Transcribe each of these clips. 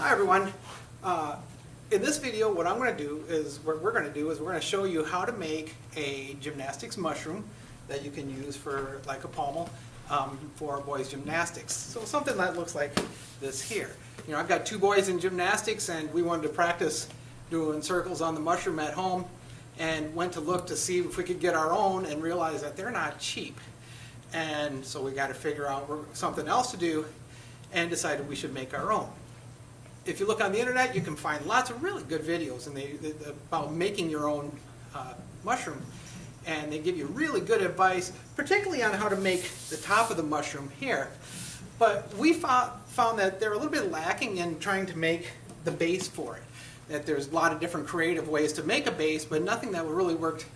Hi everyone. In this video what we're going to show you how to make a gymnastics mushroom that you can use for like a pommel for boys gymnastics. So something that looks like this here. You know, I've got two boys in gymnastics and we wanted to practice doing circles on the mushroom at home and went to look to see if we could get our own and realized that they're not cheap. And so we got to figure out something else to do and decided we should make our own. If you look on the internet, you can find lots of really good videos about making your own mushroom, and they give you really good advice, particularly on how to make the top of the mushroom here. But we found that they're a little bit lacking in trying to make the base for it. That there's a lot of different creative ways to make a base, but nothing that really worked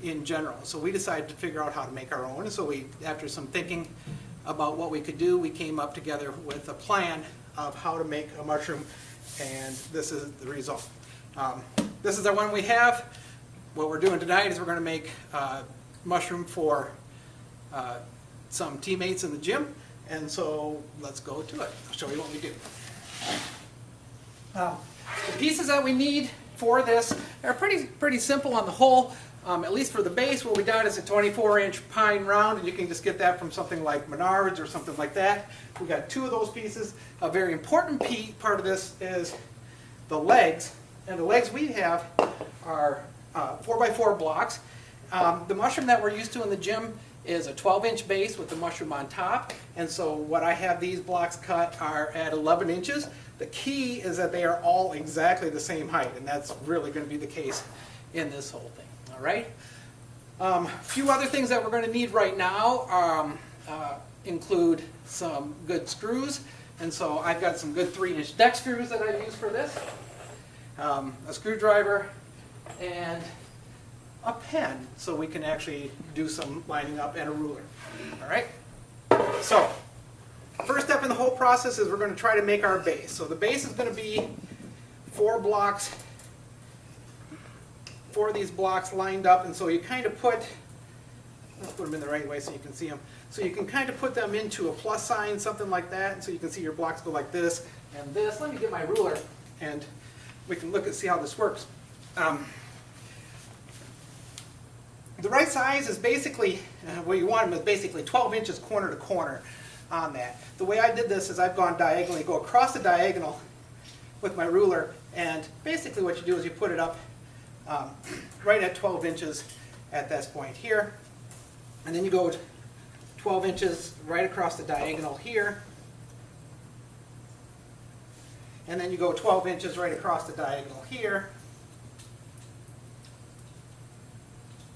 in general. So we decided to figure out how to make our own. So after some thinking about what we could do, we came up together with a plan of how to make a mushroom, and this is the result. This is the one we have. What we're doing tonight is we're going to make a mushroom for some teammates in the gym, and so let's go to it. I'll show you what we do. The pieces that we need for this are pretty simple on the whole. At least for the base, what we got is a 24-inch pine round, and you can just get that from something like Menards or something like that. We got two of those pieces. A very important part of this is the legs, and the legs we have are 4x4 blocks. The mushroom that we're used to in the gym is a 12-inch base with the mushroom on top, and so what I have these blocks cut are at 11 inches. The key is that they are all exactly the same height, and that's really going to be the case in this whole thing. All right. A few other things that we're going to need right now include some good screws, and so I've got some good 3-inch deck screws that I use for this, a screwdriver, and a pen so we can actually do some lining up, and a ruler. All right. So first step in the whole process is we're going to try to make our base. So the base is going to be 4 of these blocks lined up, and so you kind of let's put them in the right way so you can see them. So you can kind of put them into a plus sign, something like that, and so you can see your blocks go like this and this. Let me get my ruler and we can look and see how this works. The right size is basically, what you want them is basically 12 inches corner to corner on that. The way I did this is I've gone diagonally, go across the diagonal with my ruler, and basically what you do is you put it up right at 12 inches at this point here, and then you go 12 inches right across the diagonal here, and then you go 12 inches right across the diagonal here,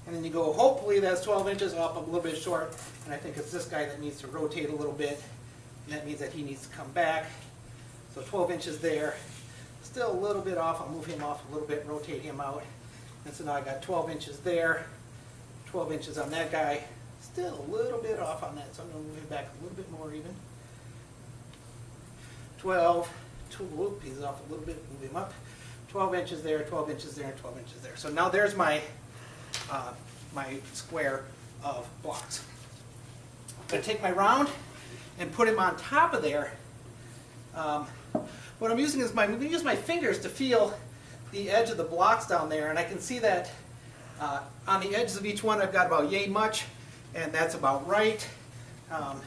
and then you go, hopefully that's 12 inches up, a little bit short, and I think it's this guy that needs to rotate a little bit, and that means that he needs to come back. So 12 inches there, still a little bit off. I'll move him off a little bit, rotate him out. And so now I got 12 inches there, 12 inches on that guy, still a little bit off on that, so I'm going to move him back a little bit more even. 12, whoop, he's off a little bit, move him up. 12 inches there, 12 inches there, and 12 inches there. So now there's my square of blocks. I'm going to take my round and put him on top of there. What I'm using is I'm going to use my fingers to feel the edge of the blocks down there, and I can see that on the edges of each one I've got about yay much, and that's about right. On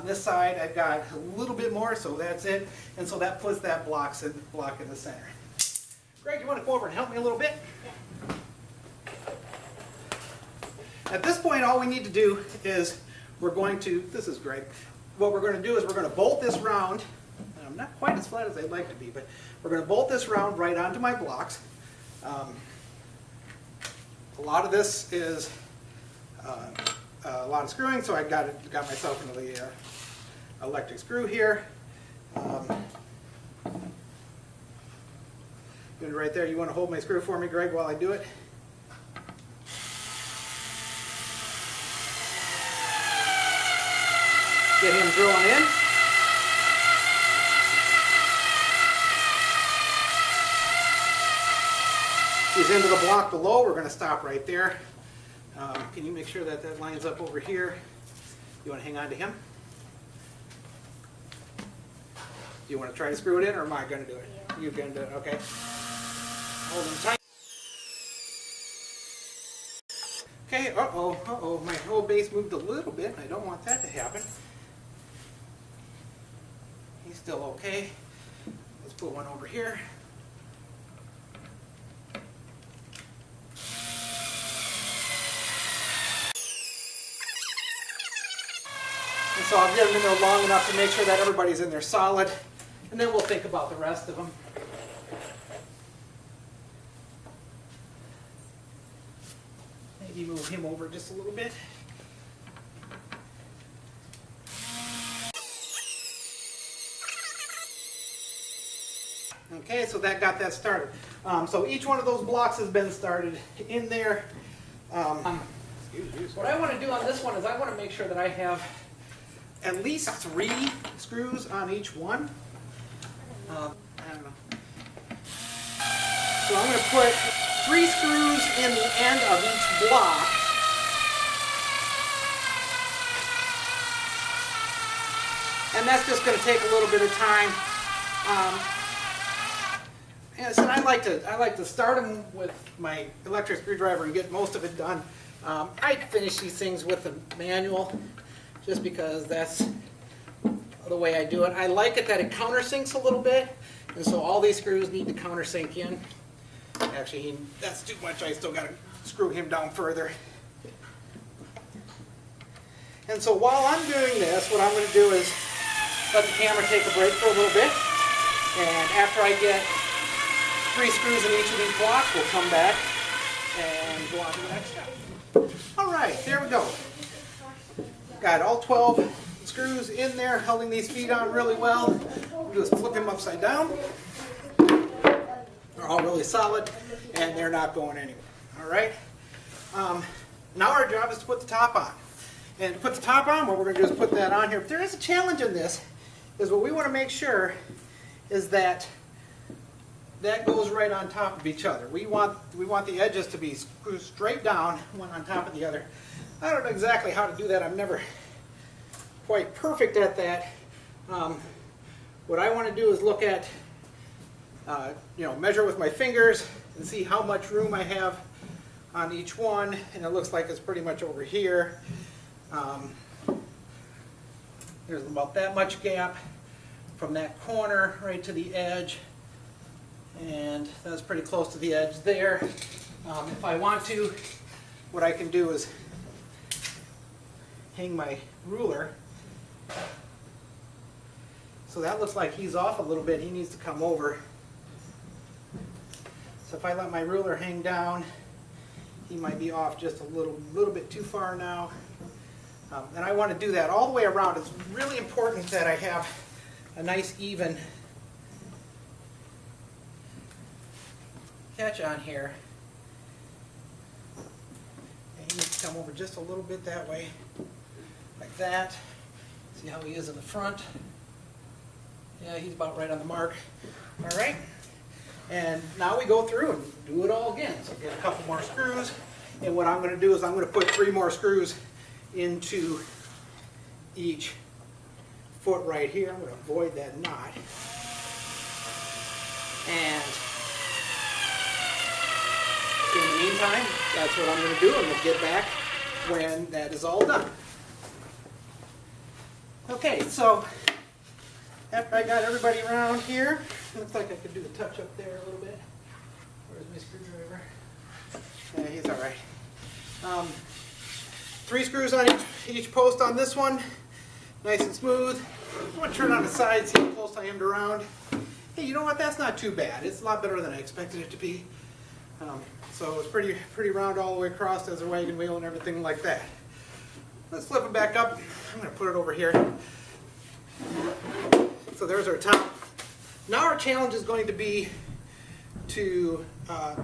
this side I've got a little bit more, so that's it, and so that puts that block in the center. Greg, you want to go over and help me a little bit? At this point all we need to do is this is Greg, what we're going to do is we're going to bolt this round. I'm not quite as flat as I'd like to be, but we're going to bolt this round right onto my blocks. A lot of this is a lot of screwing, so I got myself into the electric screw here. Right there. You want to hold my screw for me, Greg, while I do it? Get him drilling in. He's into the block below. We're going to stop right there. Can you make sure that that lines up over here? You want to hang on to him? you want to try to screw it in, or am I going to do it? You're going to do it, okay. Hold them tight. Okay, uh-oh, my whole base moved a little bit. I don't want that to happen. He's still okay. Let's put one over here. And so I've got them in there long enough to make sure that everybody's in there solid, and then we'll think about the rest of them. Maybe move him over just a little bit. Okay, so that got that started. So each one of those blocks has been started in there. What I want to do on this one is I want to make sure that I have at least 3 screws on each one. I don't know. So I'm going to put 3 screws in the end of each block. And that's just going to take a little bit of time. And so I like to start them with my electric screwdriver and get most of it done. I finish these things with a manual just because that's the way I do it. I like it that it countersinks a little bit, and so all these screws need to countersink in. Actually, that's too much. I still got to screw him down further. And so while I'm doing this, what I'm going to do is let the camera take a break for a little bit, and after I get 3 screws in each of these blocks, we'll come back and go on to the next step. All right, there we go. Got all 12 screws in there, holding these feet on really well. We'll just flip them upside down. They're all really solid, and they're not going anywhere. All right. Now our job is to put the top on. And to put the top on, what we're going to do is put that on here. But there is a challenge in this, is what we want to make sure is that that goes right on top of each other. We want the edges to be screwed straight down, one on top of the other. I don't know exactly how to do that. I'm never quite perfect at that. What I want to do is look at, measure with my fingers and see how much room I have on each one, and it looks like it's pretty much over here. There's about that much gap from that corner right to the edge, and that's pretty close to the edge there. If I want to, what I can do is hang my ruler. So that looks like he's off a little bit. He needs to come over. So if I let my ruler hang down, he might be off just a little bit too far now. And I want to do that all the way around. It's really important that I have a nice even catch on here. And he needs to come over just a little bit that way, like that. See how he is in the front. Yeah, he's about right on the mark. All right. And now we go through and do it all again. So get a couple more screws. And what I'm going to do is I'm going to put 3 more screws into each foot right here. I'm going to avoid that knot. And in the meantime, that's what I'm going to do, and we'll get back when that is all done. Okay, so after I got everybody around here, looks like I could do a touch up there a little bit. Where's my screwdriver? Yeah, he's all right. 3 screws on each post on this one, nice and smooth. I'm going to turn on the side, see how close I am to round. Hey, you know what? That's not too bad. It's a lot better than I expected it to be. So it's pretty round all the way across as a wagon wheel and everything like that. Let's flip it back up. I'm going to put it over here. So there's our top. Now our challenge is going to be to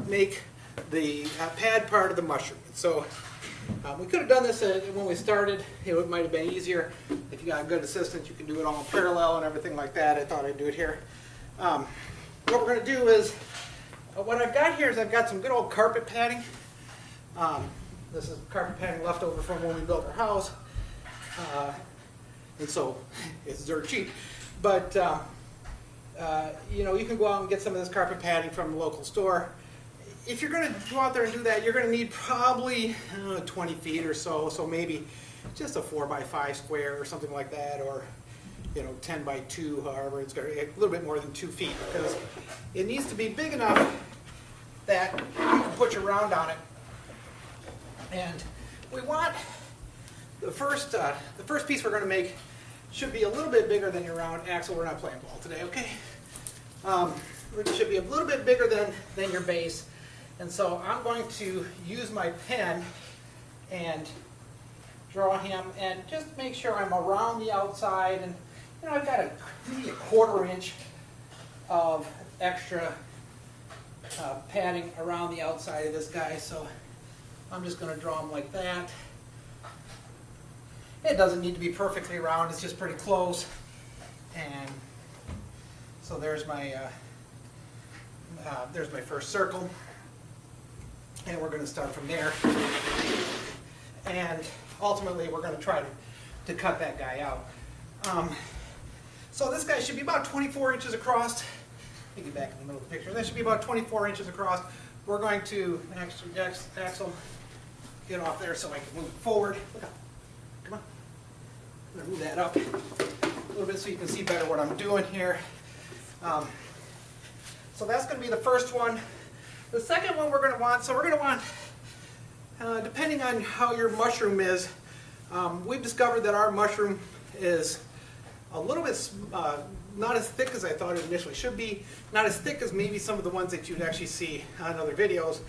make the pad part of the mushroom. So we could have done this when we started. It might have been easier. If you got a good assistant, you can do it all in parallel and everything like that. I thought I'd do it here. What we're going to do is, what I've got here is I've got some good old carpet padding. This is carpet padding left over from when we built our house. And so it's dirt cheap. But you know, you can go out and get some of this carpet padding from the local store. If you're going to go out there and do that, you're going to need probably 20 feet or so. So maybe just a 4x5 square or something like that, or you know, 10x2, however, it's going to be a little bit more than 2 feet, because it needs to be big enough that you can put your round on it. And we want the first piece we're going to make should be a little bit bigger than your round. Axel, we're not playing ball today, okay? It should be a little bit bigger than your base. And so I'm going to use my pen and draw him, and just make sure I'm around the outside. And you know, I've got maybe a 1/4 inch of extra padding around the outside of this guy. So I'm just going to draw him like that. It doesn't need to be perfectly round, it's just pretty close. And so there's my first circle. And we're going to start from there. And ultimately we're going to try to cut that guy out. So this guy should be about 24 inches across. Let me get back in the middle of the picture. That should be about 24 inches across. We're going to, Axel, get off there so I can move forward. Look up. Come on. I'm going to move that up a little bit so you can see better what I'm doing here. So that's going to be the first one. The second one we're going to want, depending on how your mushroom is, we've discovered that our mushroom is a little bit not as thick as I thought it initially should be, not as thick as maybe some of the ones that you'd actually see on other videos.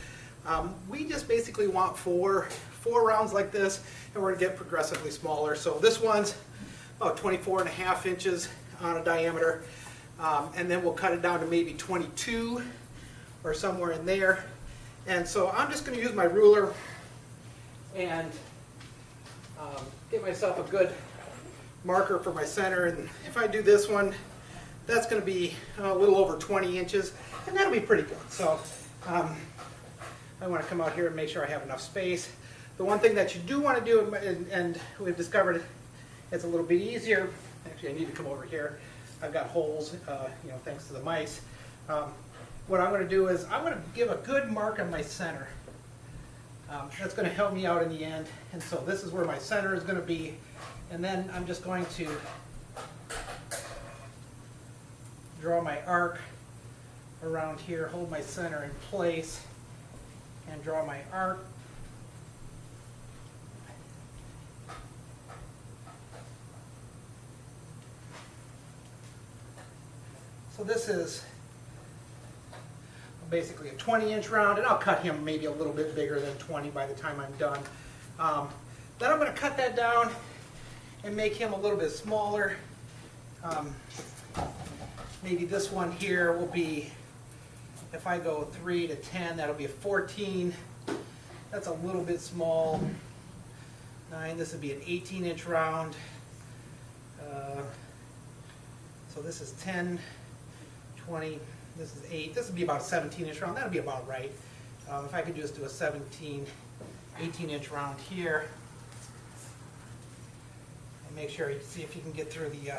We just basically want four rounds like this, and we're going to get progressively smaller. So this one's about 24.5 inches on a diameter, and then we'll cut it down to maybe 22 or somewhere in there. And so I'm just going to use my ruler and get myself a good marker for my center. And if I do this one, that's going to be a little over 20 inches, and that'll be pretty good. So I want to come out here and make sure I have enough space. The one thing that you do want to do, and we've discovered it's a little bit easier. Actually, I need to come over here. I've got holes, you know, thanks to the mice. What I'm going to do is I'm going to give a good mark on my center. That's going to help me out in the end. And so this is where my center is going to be. And then I'm just going to draw my arc around here, hold my center in place, and draw my arc. So this is basically a 20-inch round, and I'll cut him maybe a little bit bigger than 20 by the time I'm done. Then I'm going to cut that down and make him a little bit smaller. Maybe this one here will be, if I go 3 to 10, that'll be a 14. That's a little bit small. 9, this would be an 18-inch round. So this is 10, 20, this is 8. This would be about a 17-inch round. That'll be about right. If I could just do a 18-inch round here. And make sure you see if you can get through the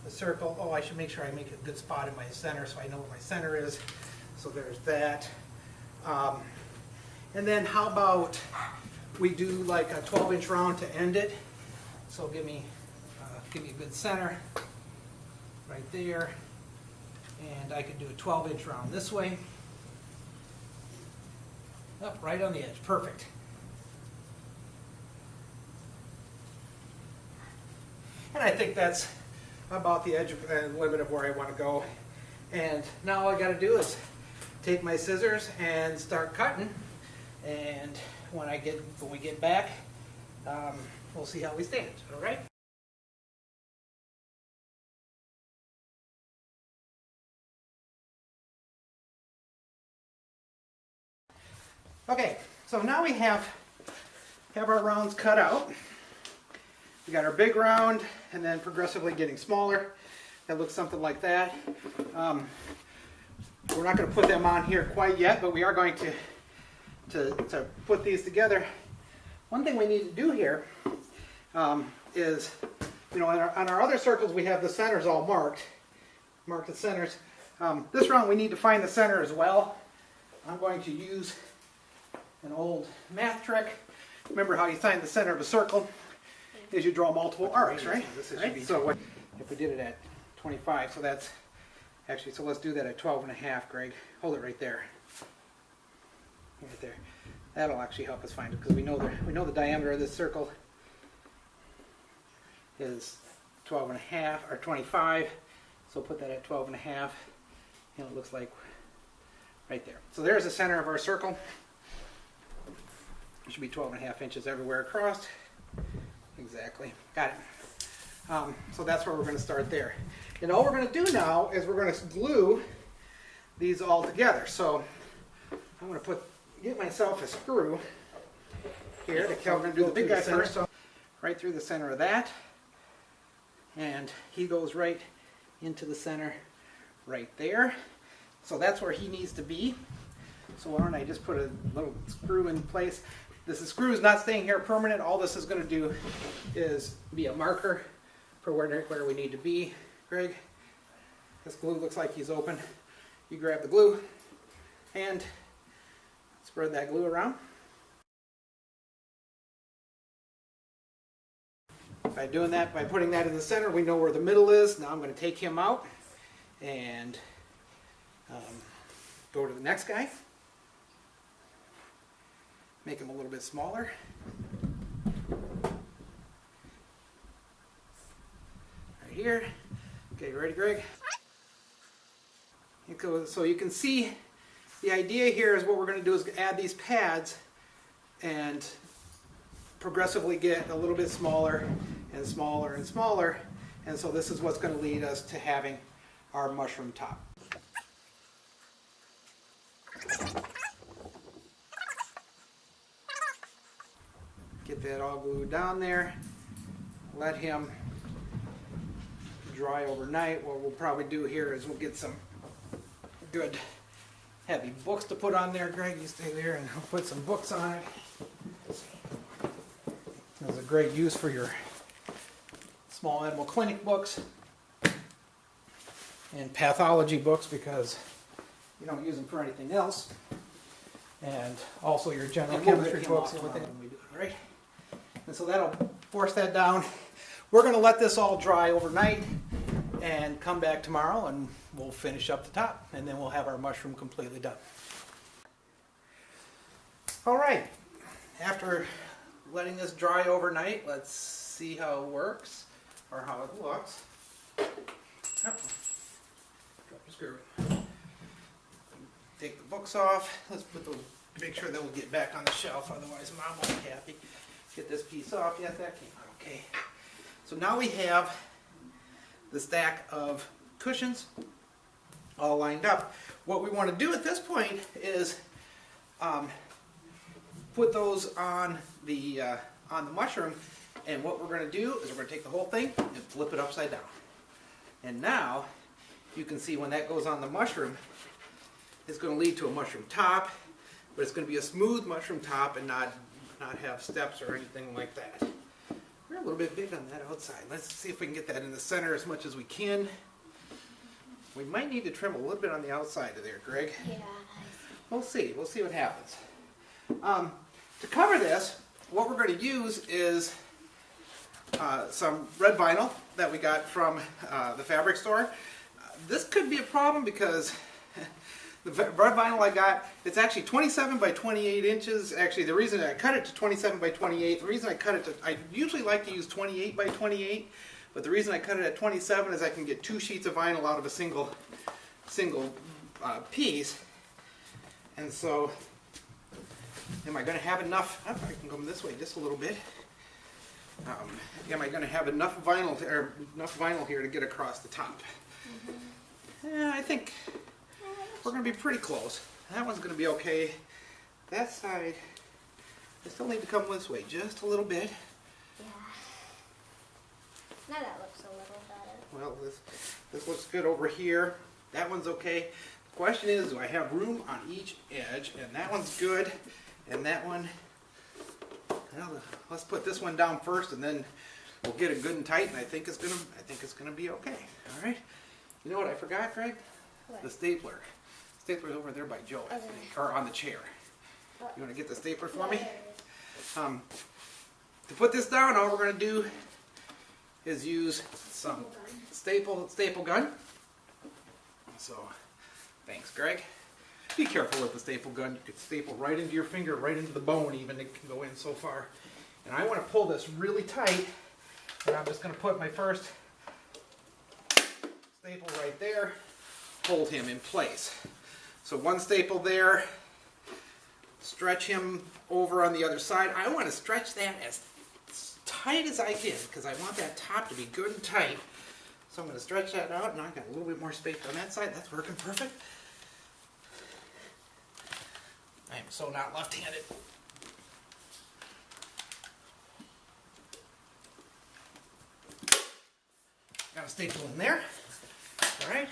circle. Oh, I should make sure I make a good spot in my center so I know where my center is. So there's that. And then how about we do like a 12-inch round to end it. So give me a good center right there. And I could do a 12-inch round this way. Up right on the edge. Perfect. And I think that's about the edge and limit of where I want to go. And now all I got to do is take my scissors and start cutting. And when we get back, we'll see how we stand. All right? Okay, so now we have our rounds cut out. We got our big round, and then progressively getting smaller. That looks something like that. We're not going to put them on here quite yet, but we are going to put these together. One thing we need to do here is, you know, on our other circles we have the centers all marked the centers. This round we need to find the center as well. I'm going to use an old math trick. Remember how you find the center of a circle is you draw multiple arcs, right? So if we did it at 25, so that's actually, so let's do that at 12 and a half, Greg. Hold it right there. Right there. That'll actually help us find it because we know the diameter of this circle is 12 and a half or 25. So put that at 12 and a half, and it looks like right there. So there's the center of our circle. It should be 12 and a half inches everywhere across. Exactly. Got it. So that's where we're going to start there. And all we're going to do now is we're going to glue these all together. So I'm going to get myself a screw here. We're going to do the big guy first. So right through the center of that. And he goes right into the center right there. So that's where he needs to be. So why don't I just put a little screw in place. This screw is not staying here permanent. All this is going to do is be a marker for where we need to be. Greg, this glue looks like he's open. You grab the glue and spread that glue around. By doing that, by putting that in the center, we know where the middle is. Now I'm going to take him out and go to the next guy. Make him a little bit smaller. Right here. Okay, ready, Greg? So you can see the idea here is what we're going to do is add these pads and progressively get a little bit smaller and smaller and smaller. And so this is what's going to lead us to having our mushroom top. Get that all glued down there. Let him dry overnight. What we'll probably do here is we'll get some good heavy books to put on there. Greg, you stay there and I'll put some books on it. There's a great use for your small animal clinic books and pathology books because you don't use them for anything else. And also your general chemistry books and everything. Right? And so that'll force that down. We're going to let this all dry overnight and come back tomorrow and we'll finish up the top and then we'll have our mushroom completely done. All right, after letting this dry overnight, let's see how it works or how it looks. Oh. Drop the screw. Take the books off. Let's put those, make sure that will get back on the shelf, otherwise Mom won't be happy. Get this piece off. Yes, that came out okay. So now we have the stack of cushions all lined up. What we want to do at this point is put those on the mushroom, and what we're going to do is we're going to take the whole thing and flip it upside down. And now you can see when that goes on the mushroom, it's going to lead to a mushroom top, but it's going to be a smooth mushroom top and not have steps or anything like that. We're a little bit big on that outside. Let's see if we can get that in the center as much as we can. We might need to trim a little bit on the outside of there, Greg. Yeah. We'll see. We'll see what happens. To cover this, what we're going to use is some red vinyl that we got from the fabric store. This could be a problem because the red vinyl I got, it's actually 27 by 28 inches. Actually, the reason I cut it to 27 by 28, the reason I cut it to, I usually like to use 28 by 28, but the reason I cut it at 27 is I can get 2 sheets of vinyl out of a single piece. And so, am I going to have enough? Oh, I can come this way just a little bit. Am I going to have enough vinyl here to get across the top? Yeah, I think we're going to be pretty close. That one's going to be okay. That side, I still need to come this way just a little bit. Yeah. Now that looks a little better. Well, this looks good over here. That one's okay. The question is, do I have room on each edge? And that one's good. And that one, well, let's put this one down first, and then we'll get it good and tight. And I think it's gonna be okay. All right. You know what I forgot, Greg? What? The stapler. Stapler's over there by Joe, I think, or on the chair. You want to get the stapler for me? To put this down, all we're going to do is use some staple gun. So, thanks, Greg. Be careful with the staple gun. You could staple right into your finger, right into the bone even. It can go in so far. And I want to pull this really tight. And I'm just going to put my first staple right there. Hold him in place. So one staple there. Stretch him over on the other side. I want to stretch that as tight as I can because I want that top to be good and tight. So I'm going to stretch that out, and I've got a little bit more space on that side. That's working perfect. I am so not left-handed. Got a staple in there. All right.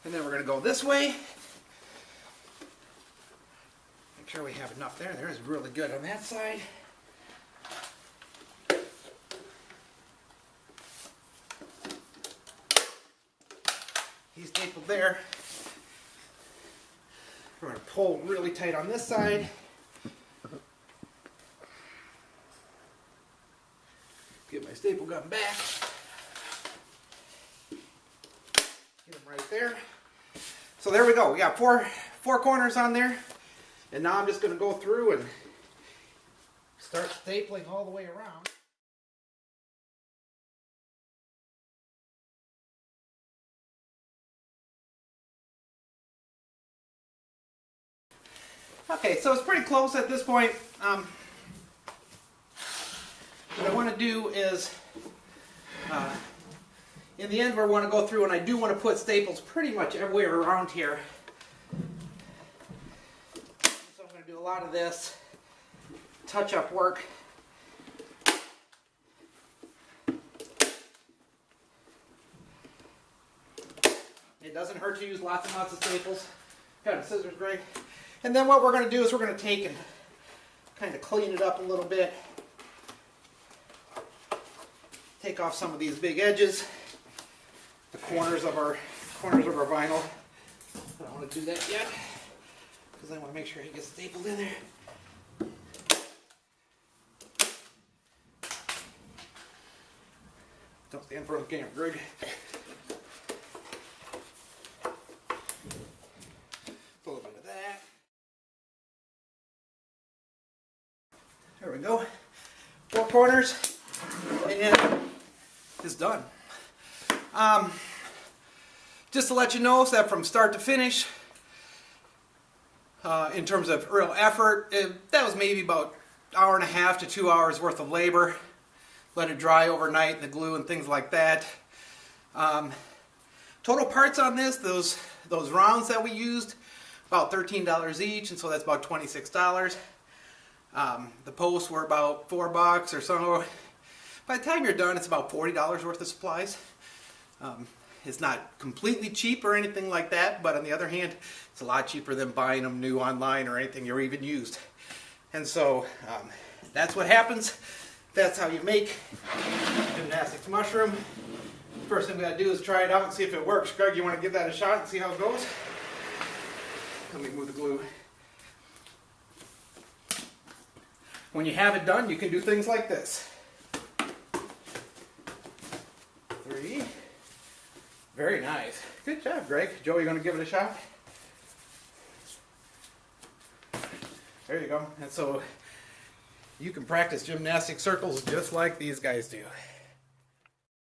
And then we're going to go this way. Make sure we have enough there. There is really good on that side. He's stapled there. We're going to pull really tight on this side. Get my staple gun back. Get him right there. So there we go. We got four corners on there. And now I'm just going to go through and start stapling all the way around. Okay, so it's pretty close at this point. What I want to do is, in the end, we want to go through, and I do want to put staples pretty much everywhere around here. So I'm going to do a lot of this touch-up work. It doesn't hurt to use lots and lots of staples. Got a scissors, Greg. And then what we're going to do is we're going to take and kind of clean it up a little bit. Take off some of these big edges, the corners of our vinyl. I don't want to do that yet because I want to make sure he gets stapled in there. Don't stand in front of the camera, Greg. A little bit of that. There we go. 4 corners, and it's done. Just to let you know that from start to finish, in terms of real effort, that was maybe about an hour and a half to 2 hours worth of labor. Let it dry overnight, the glue and things like that. Total parts on this, those rounds that we used, about $13 each, and so that's about $26. The posts were about $4 or so. By the time you're done, it's about $40 worth of supplies. It's not completely cheap or anything like that, but on the other hand, it's a lot cheaper than buying them new online or anything you're even used. And so that's what happens. That's how you make gymnastics mushroom. First thing we gotta do is try it out and see if it works. Greg, you want to give that a shot and see how it goes? Let me move the glue. When you have it done, you can do things like this. 3. Very nice. Good job, Greg. Joe, you going to give it a shot? There you go. And so you can practice gymnastic circles just like these guys do.